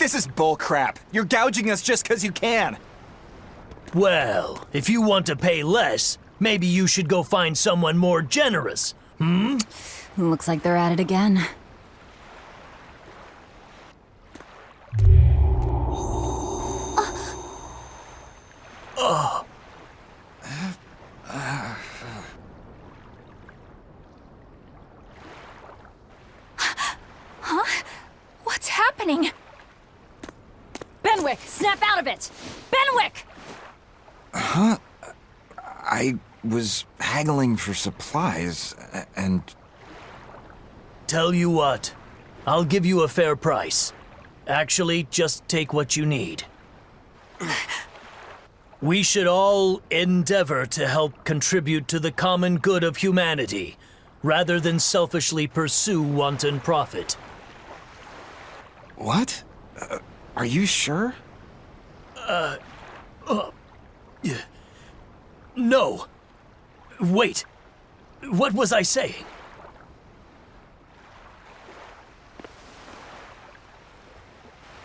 This is bullcrap. You're gouging us just because you can. Well, if you want to pay less, maybe you should go find someone more generous. Looks like they're at it again. Huh? What's happening? Benwick, snap out of it! Benwick! Huh? I was haggling for supplies, and... Tell you what, I'll give you a fair price. Actually, just take what you need. We should all endeavor to help contribute to the common good of humanity, rather than selfishly pursue wanton profit. What? Are you sure? No. Wait. What was I saying?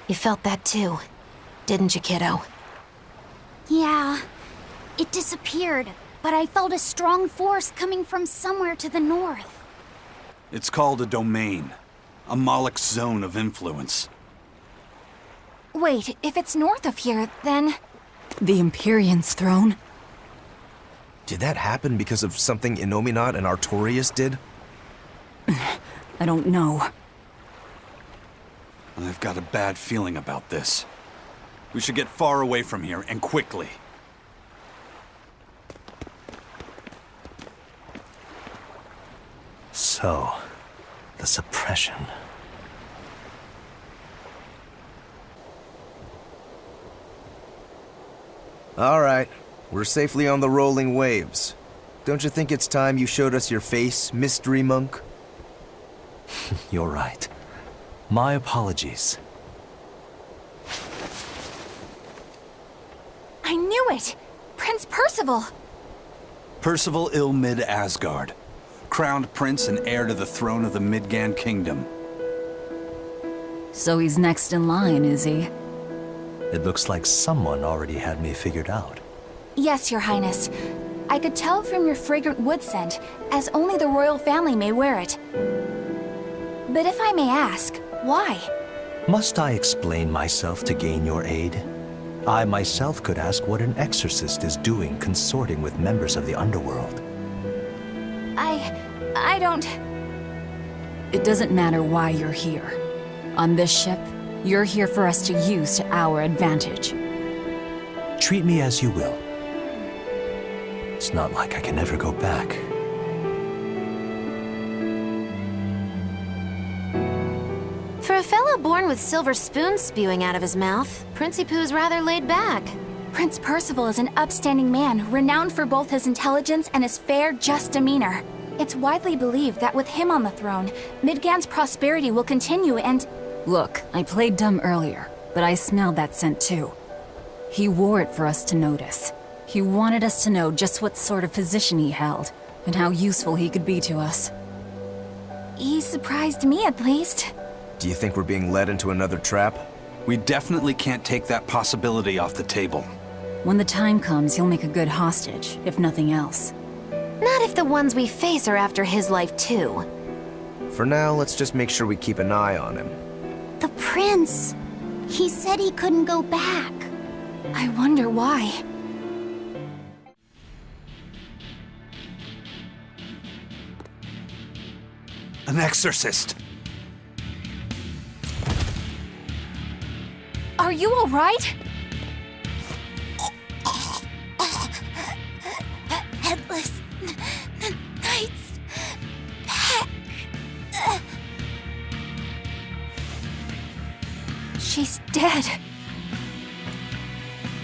You felt that too, didn't you, kiddo? Yeah. It disappeared, but I felt a strong force coming from somewhere to the north. It's called a domain. A Moloch zone of influence. Wait, if it's north of here, then... The Empyrean's throne? Did that happen because of something Innominat and Artorias did? I don't know. I've got a bad feeling about this. We should get far away from here, and quickly. So, the suppression. All right, we're safely on the rolling waves. Don't you think it's time you showed us your face, Mystery Monk? You're right. My apologies. I knew it! Prince Percival! Percival Ilmid Asgard, crowned prince and heir to the throne of the Midgand Kingdom. So he's next in line, is he? It looks like someone already had me figured out. Yes, Your Highness. I could tell from your fragrant wood scent, as only the royal family may wear it. But if I may ask, why? Must I explain myself to gain your aid? I myself could ask what an exorcist is doing consorting with members of the underworld. I don't... It doesn't matter why you're here. On this ship, you're here for us to use to our advantage. Treat me as you will. It's not like I can ever go back. For a fellow born with silver spoons spewing out of his mouth, Princi Poo's rather laid back. Prince Percival is an upstanding man, renowned for both his intelligence and his fair, just demeanor. It's widely believed that with him on the throne, Midgand's prosperity will continue and... Look, I played dumb earlier, but I smelled that scent too. He wore it for us to notice. He wanted us to know just what sort of position he held, and how useful he could be to us. He surprised me, at least. Do you think we're being led into another trap? We definitely can't take that possibility off the table. When the time comes, he'll make a good hostage, if nothing else. Not if the ones we face are after his life too. For now, let's just make sure we keep an eye on him. The prince. He said he couldn't go back. I wonder why. An exorcist! Are you all right? Headless Knight's back. She's dead.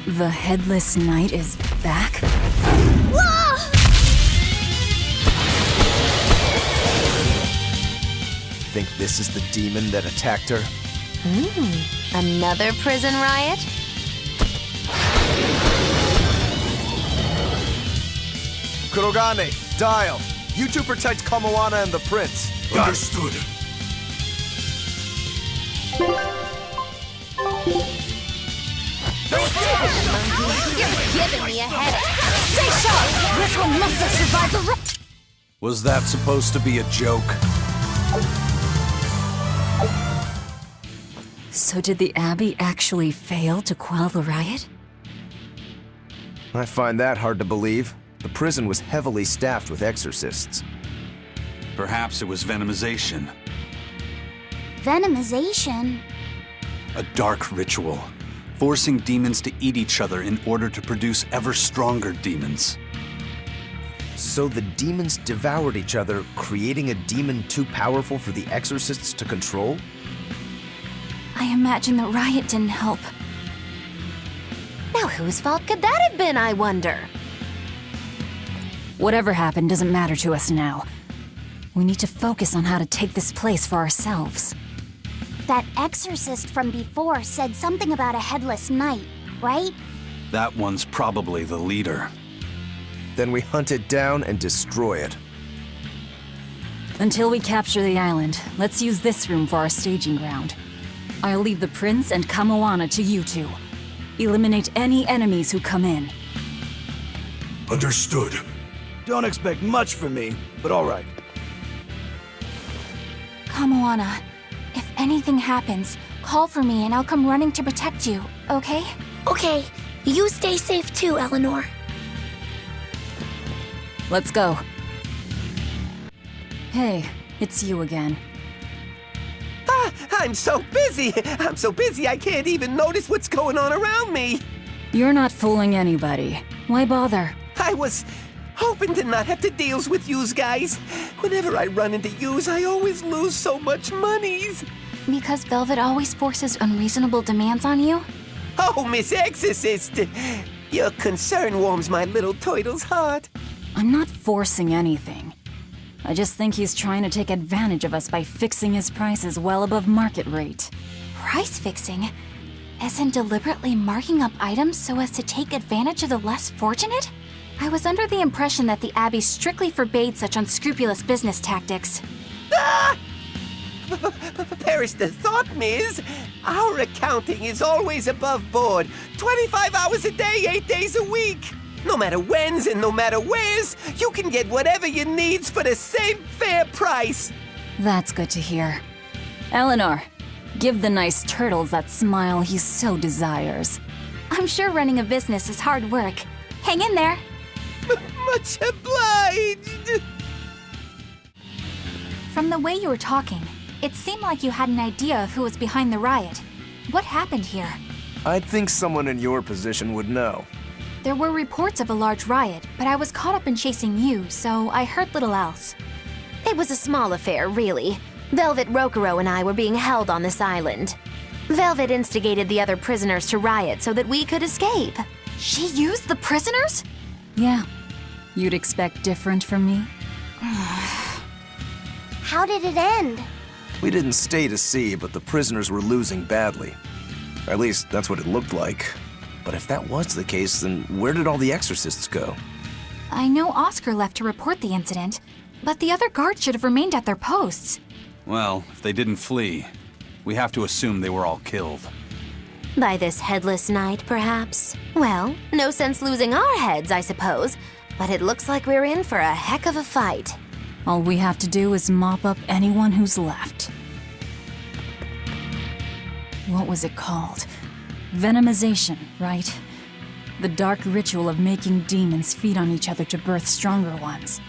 The Headless Knight is back? Think this is the demon that attacked her? Another prison riot? Kurogane, Dial, you two protect Kamoana and the prince. Understood. You're giving me a headache. Stay sharp! This one must have survived the Was that supposed to be a joke? So did the Abbey actually fail to quell the riot? I find that hard to believe. The prison was heavily staffed with exorcists. Perhaps it was venomization. Venomization? A dark ritual, forcing demons to eat each other in order to produce ever stronger demons. So the demons devoured each other, creating a demon too powerful for the exorcists to control? I imagine the riot didn't help. Now whose fault could that have been, I wonder? Whatever happened doesn't matter to us now. We need to focus on how to take this place for ourselves. That exorcist from before said something about a headless knight, right? That one's probably the leader. Then we hunt it down and destroy it. Until we capture the island, let's use this room for our staging ground. I'll leave the prince and Kamoana to you two. Eliminate any enemies who come in. Understood. Don't expect much from me, but all right. Kamoana, if anything happens, call for me and I'll come running to protect you, okay? Okay, you stay safe too, Eleanor. Let's go. Hey, it's you again. I'm so busy. I'm so busy I can't even notice what's going on around me. You're not fooling anybody. Why bother? I was hoping to not have to deal with yous guys. Whenever I run into yous, I always lose so much monies. Because Velvet always forces unreasonable demands on you? Oh, Miss Exorcist, your concern warms my little turtle's heart. I'm not forcing anything. I just think he's trying to take advantage of us by fixing his prices well above market rate. Price fixing? As in deliberately marking up items so as to take advantage of the less fortunate? I was under the impression that the Abbey strictly forbade such unscrupulous business tactics. Ah! Perish the thought, Miss. Our accounting is always above board. 25 hours a day, 8 days a week. No matter whens and no matter wheres, you can get whatever you needs for the same fair price. That's good to hear. Eleanor, give the nice turtles that smile he so desires. I'm sure running a business is hard work. Hang in there. Much obliged. From the way you were talking, it seemed like you had an idea of who was behind the riot. What happened here? I'd think someone in your position would know. There were reports of a large riot, but I was caught up in chasing you, so I heard little else. It was a small affair, really. Velvet Rokuro and I were being held on this island. Velvet instigated the other prisoners to riot so that we could escape. She used the prisoners? Yeah. You'd expect different from me? How did it end? We didn't stay to see, but the prisoners were losing badly. At least, that's what it looked like. But if that was the case, then where did all the exorcists go? I know Oscar left to report the incident, but the other guards should have remained at their posts. Well, if they didn't flee, we have to assume they were all killed. By this headless knight, perhaps? Well, no sense losing our heads, I suppose. But it looks like we're in for a heck of a fight. All we have to do is mop up anyone who's left. What was it called? Venomization, right? The dark ritual of making demons feed on each other to birth stronger ones.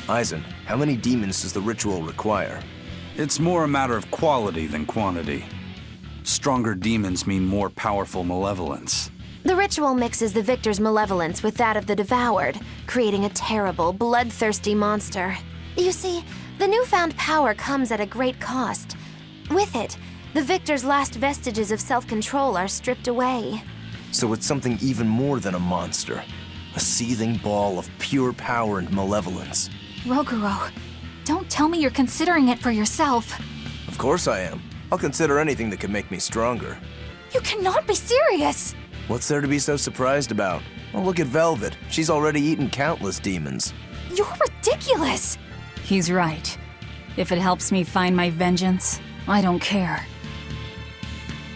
Eisen, how many demons does the ritual require? It's more a matter of quality than quantity. Stronger demons mean more powerful malevolence. The ritual mixes the victor's malevolence with that of the devoured, creating a terrible, bloodthirsty monster. You see, the newfound power comes at a great cost. With it, the victor's last vestiges of self-control are stripped away. So it's something even more than a monster. A seething ball of pure power and malevolence. Roguro, don't tell me you're considering it for yourself. Of course I am. I'll consider anything that can make me stronger. You cannot be serious! What's there to be so surprised about? Well, look at Velvet. She's already eaten countless demons. You're ridiculous! He's right. If it helps me find my vengeance, I don't care.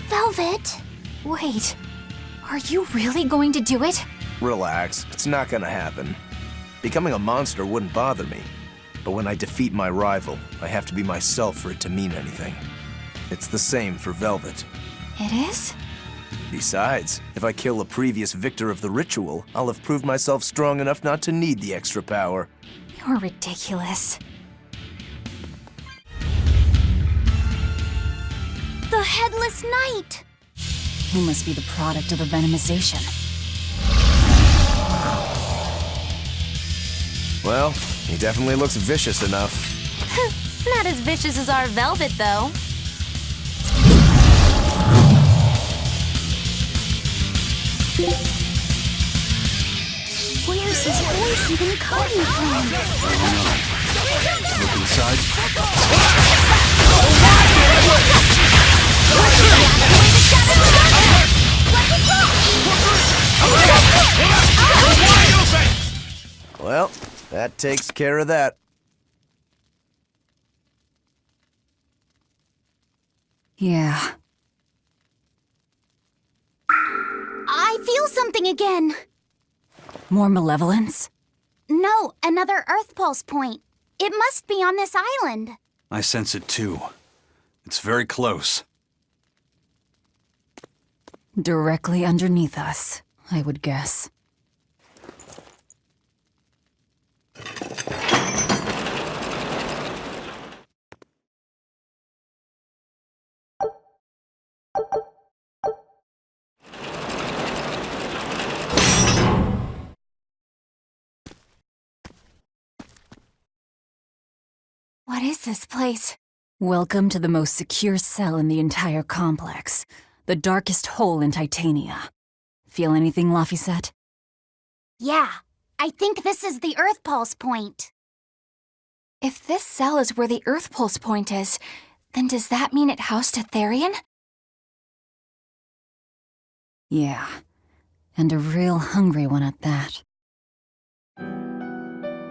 Velvet! Velvet! Wait, are you really going to do it? Relax, it's not gonna happen. Becoming a monster wouldn't bother me. But when I defeat my rival, I have to be myself for it to mean anything. It's the same for Velvet. It is? Besides, if I kill a previous victor of the ritual, I'll have proved myself strong enough not to need the extra power. You're ridiculous. The Headless Knight! He must be the product of the venomization. Well, he definitely looks vicious enough. Not as vicious as our Velvet, though. Where's his voice even coming from? Look inside. Well, that takes care of that. Yeah. I feel something again. More malevolence? No, another Earth Pulse point. It must be on this island. I sense it too. It's very close. Directly underneath us, I would guess. What is this place? Welcome to the most secure cell in the entire complex. The darkest hole in Titania. Feel anything, Laphicet? Yeah, I think this is the Earth Pulse point. If this cell is where the Earth Pulse point is, then does that mean it housed a Therian? Yeah. And a real hungry one at that.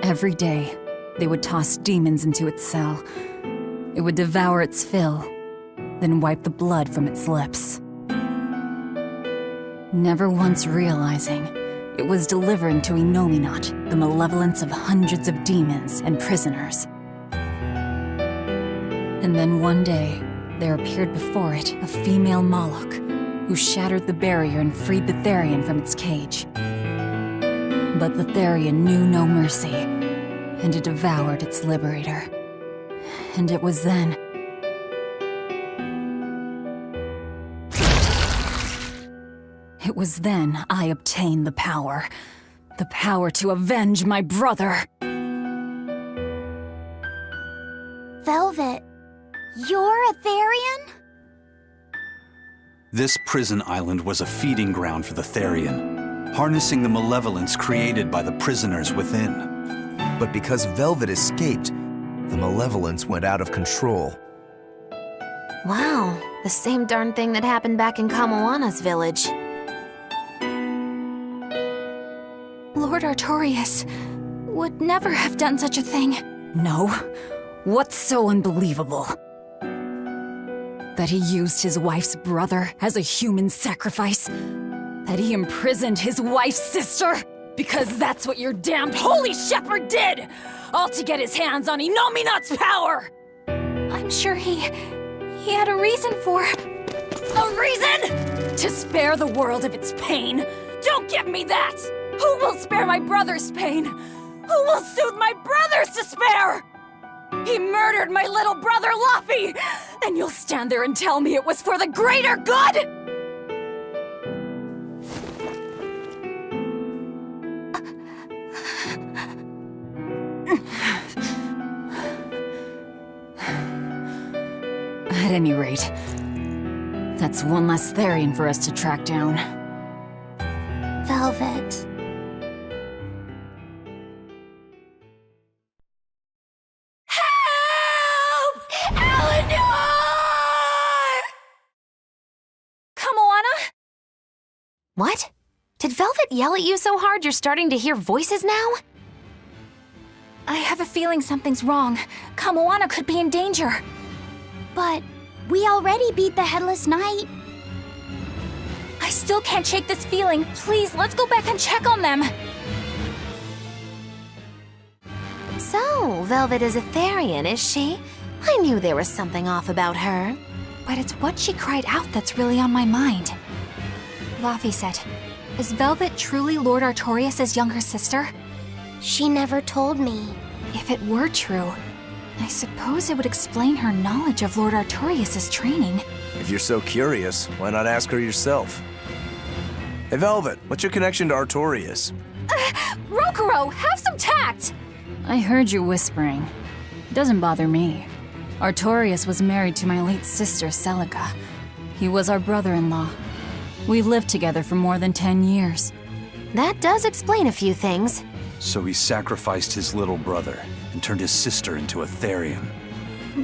Every day, they would toss demons into its cell. It would devour its fill, then wipe the blood from its lips. Never once realizing it was delivering to Inominat the malevolence of hundreds of demons and prisoners. And then one day, there appeared before it a female Moloch, who shattered the barrier and freed the Therian from its cage. But the Therian knew no mercy, and it devoured its liberator. And it was then... It was then I obtained the power. The power to avenge my brother. Velvet, you're a Therian? This prison island was a feeding ground for the Therian, harnessing the malevolence created by the prisoners within. But because Velvet escaped, the malevolence went out of control. Wow, the same darn thing that happened back in Kamoana's village. Lord Artorias would never have done such a thing. No? What's so unbelievable? That he used his wife's brother as a human sacrifice? That he imprisoned his wife's sister? Because that's what your damned holy shepherd did! All to get his hands on Inominat's power! I'm sure he had a reason for... A reason? To spare the world of its pain? Don't give me that! Who will spare my brother's pain? Who will soothe my brother's despair? He murdered my little brother, Laffy! And you'll stand there and tell me it was for the greater good?! At any rate, that's one less Therian for us to track down. Velvet. Help! Eleanor! Kamoana? What? Did Velvet yell at you so hard you're starting to hear voices now? I have a feeling something's wrong. Kamoana could be in danger. But we already beat the Headless Knight. I still can't shake this feeling. Please, let's go back and check on them. So, Velvet is Etherian, is she? I knew there was something off about her. But it's what she cried out that's really on my mind. Laphicet, is Velvet truly Lord Artorias' younger sister? She never told me. If it were true, I suppose it would explain her knowledge of Lord Artorias' training. If you're so curious, why not ask her yourself? Hey, Velvet, what's your connection to Artorias? Rokuro, have some tact! I heard you whispering. It doesn't bother me. Artorias was married to my late sister, Celica. He was our brother-in-law. We lived together for more than 10 years. That does explain a few things. So he sacrificed his little brother and turned his sister into a Therian.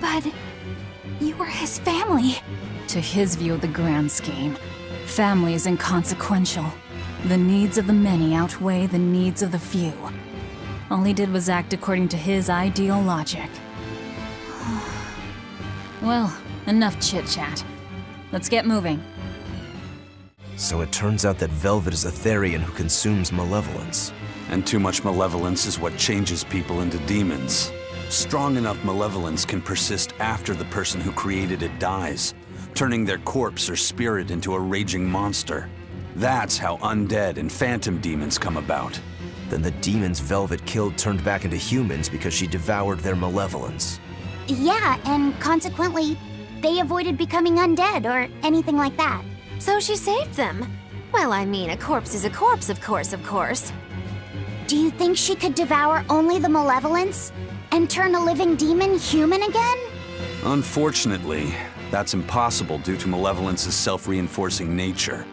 But you were his family. To his view of the grand scheme, family is inconsequential. The needs of the many outweigh the needs of the few. All he did was act according to his ideal logic. Well, enough chit-chat. Let's get moving. So it turns out that Velvet is a Therian who consumes malevolence. And too much malevolence is what changes people into demons. Strong enough malevolence can persist after the person who created it dies, turning their corpse or spirit into a raging monster. That's how undead and phantom demons come about. Then the demons Velvet killed turned back into humans because she devoured their malevolence. Yeah, and consequently, they avoided becoming undead or anything like that. So she saved them. Well, I mean, a corpse is a corpse, of course. Do you think she could devour only the malevolence and turn a living demon human again? Unfortunately, that's impossible due to malevolence's self-reinforcing nature.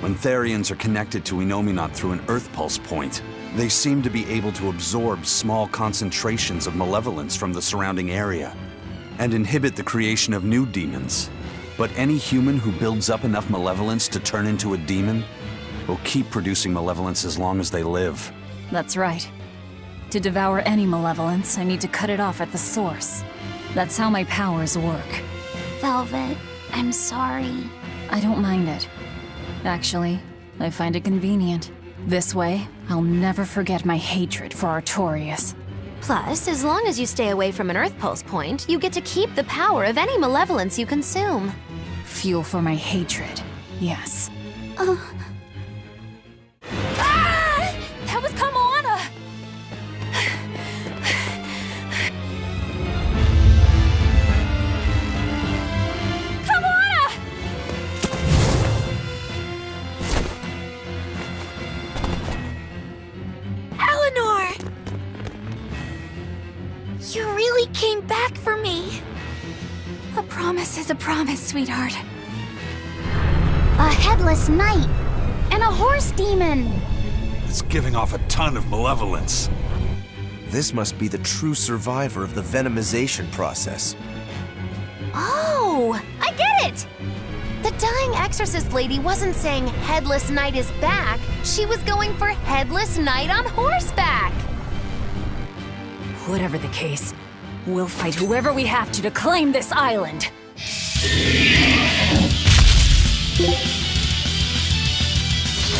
When Therians are connected to Enominat through an Earth Pulse point, they seem to be able to absorb small concentrations of malevolence from the surrounding area and inhibit the creation of new demons. But any human who builds up enough malevolence to turn into a demon will keep producing malevolence as long as they live. That's right. To devour any malevolence, I need to cut it off at the source. That's how my powers work. Velvet, I'm sorry. I don't mind it. Actually, I find it convenient. This way, I'll never forget my hatred for Artorias. Plus, as long as you stay away from an Earth Pulse point, you get to keep the power of any malevolence you consume. Fuel for my hatred, yes. That was Kamoana! Kamoana! Eleanor! You really came back for me. A promise is a promise, sweetheart. A headless knight and a horse demon. It's giving off a ton of malevolence. This must be the true survivor of the venomization process. Oh, I get it! The dying exorcist lady wasn't saying Headless Knight is back. She was going for Headless Knight on horseback. Whatever the case, we'll fight whoever we have to claim this island.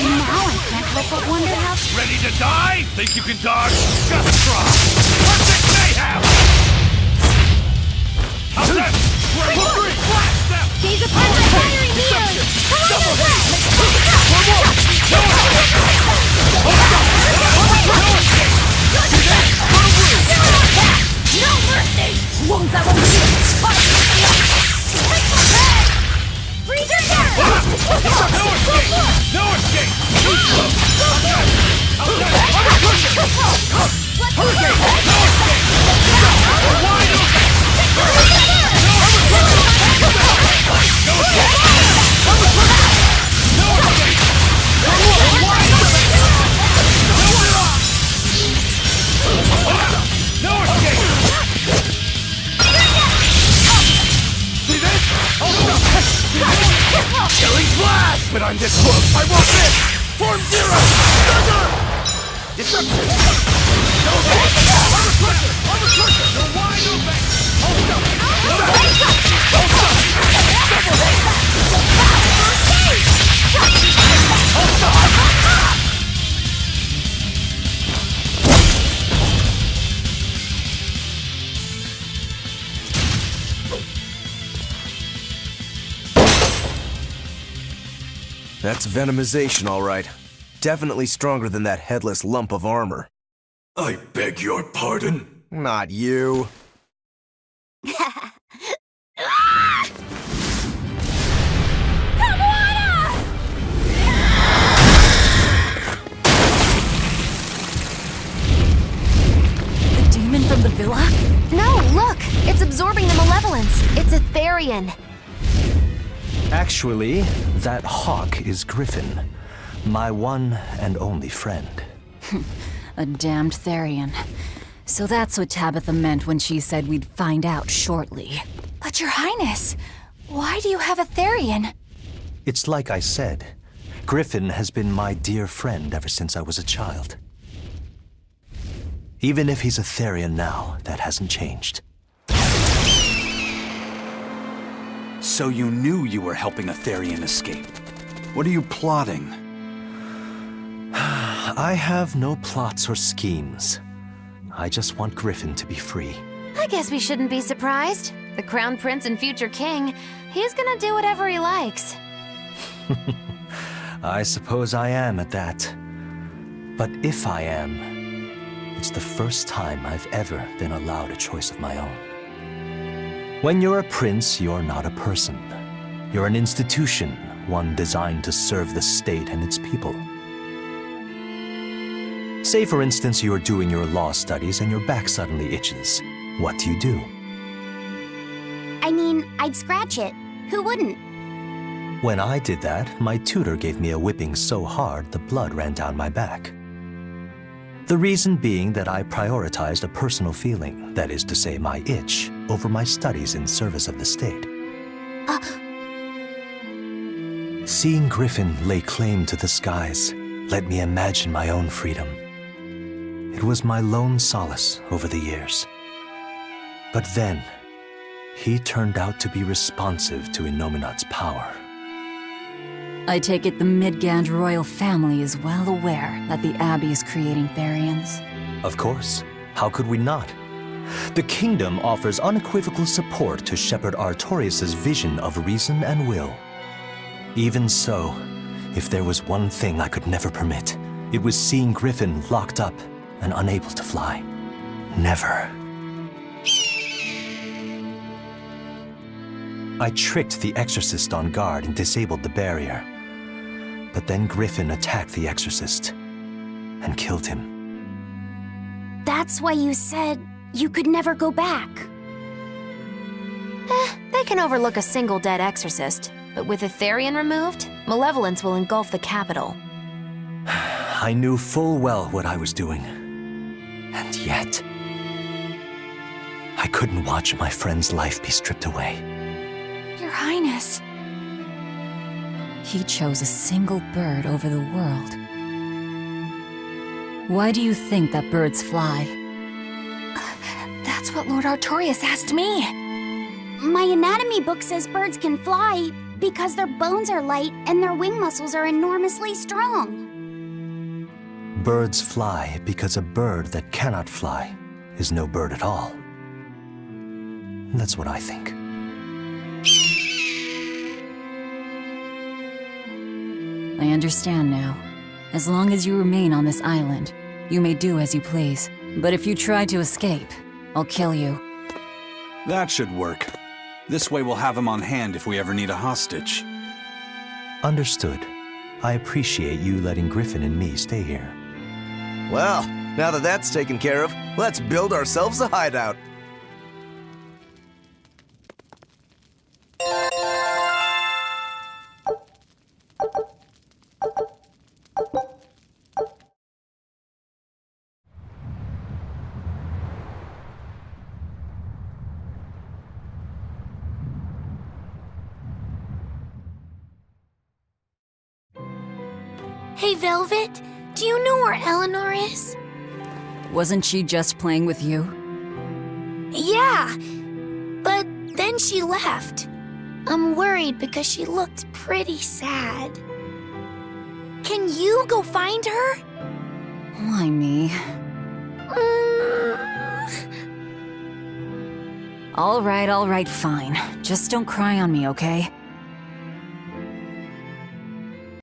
Now I can't help but wonder how... Ready to die? Think you can dodge? Just try. Perfect mayhem! How's that? Blast them! Gaze upon my fiery needle! Double hit! No mercy! Wounds that won't heal! Freezer down! No escape! No escape! Hurricane! No escape! Wide open! No escape! See this? Killing blast! But I'm this close, I won't miss! Form zero! Thunder! Disruption! No escape! Armor crusher! Armor crusher! You're wide open! Hold up! Hold up! Hold up! Double hit! That's venomization, all right. Definitely stronger than that headless lump of armor. I beg your pardon? Not you. The demon from the villa? No, look! It's absorbing the malevolence. It's a Therian. Actually, that hawk is Griffin, my one and only friend. A damned Therian. So that's what Tabitha meant when she said we'd find out shortly. But Your Highness, why do you have a Therian? It's like I said, Griffin has been my dear friend ever since I was a child. Even if he's a Therian now, that hasn't changed. So you knew you were helping a Therian escape. What are you plotting? I have no plots or schemes. I just want Griffin to be free. I guess we shouldn't be surprised. The Crown Prince and future King, he's gonna do whatever he likes. I suppose I am at that. But if I am, it's the first time I've ever been allowed a choice of my own. When you're a prince, you're not a person. You're an institution, one designed to serve the state and its people. Say, for instance, you're doing your law studies and your back suddenly itches. What do? I mean, I'd scratch it. Who wouldn't? When I did that, my tutor gave me a whipping so hard the blood ran down my back. The reason being that I prioritized a personal feeling, that is to say my itch, over my studies in service of the state. Seeing Griffin lay claim to the skies let me imagine my own freedom. It was my lone solace over the years. But then, he turned out to be responsive to Innominat's power. I take it the Midgand royal family is well aware that the Abbey is creating Therians. Of course. How could we not? The kingdom offers unequivocal support to Shepherd Artorius' vision of reason and will. Even so, if there was one thing I could never permit, it was seeing Griffin locked up and unable to fly. Never. I tricked the Exorcist on guard and disabled the barrier. But then Griffin attacked the Exorcist and killed him. That's why you said you could never go back. They can overlook a single dead exorcist, but with a Therian removed, malevolence will engulf the capital. I knew full well what I was doing. And yet, I couldn't watch my friend's life be stripped away. Your Highness. He chose a single bird over the world. Why do you think that birds fly? That's what Lord Artorius asked me. My anatomy book says birds can fly because their bones are light and their wing muscles are enormously strong. Birds fly because a bird that cannot fly is no bird at all. That's what I think. I understand now. As long as you remain on this island, you may do as you please. But if you try to escape, I'll kill you. That should work. This way we'll have him on hand if we ever need a hostage. Understood. I appreciate you letting Griffin and me stay here. Well, now that that's taken care of, let's build ourselves a hideout. Hey, Velvet, do you know where Eleanor is? Wasn't she just playing with you? Yeah, but then she left. I'm worried because she looked pretty sad. Can you go find her? Why me? All right, fine. Just don't cry on me, okay?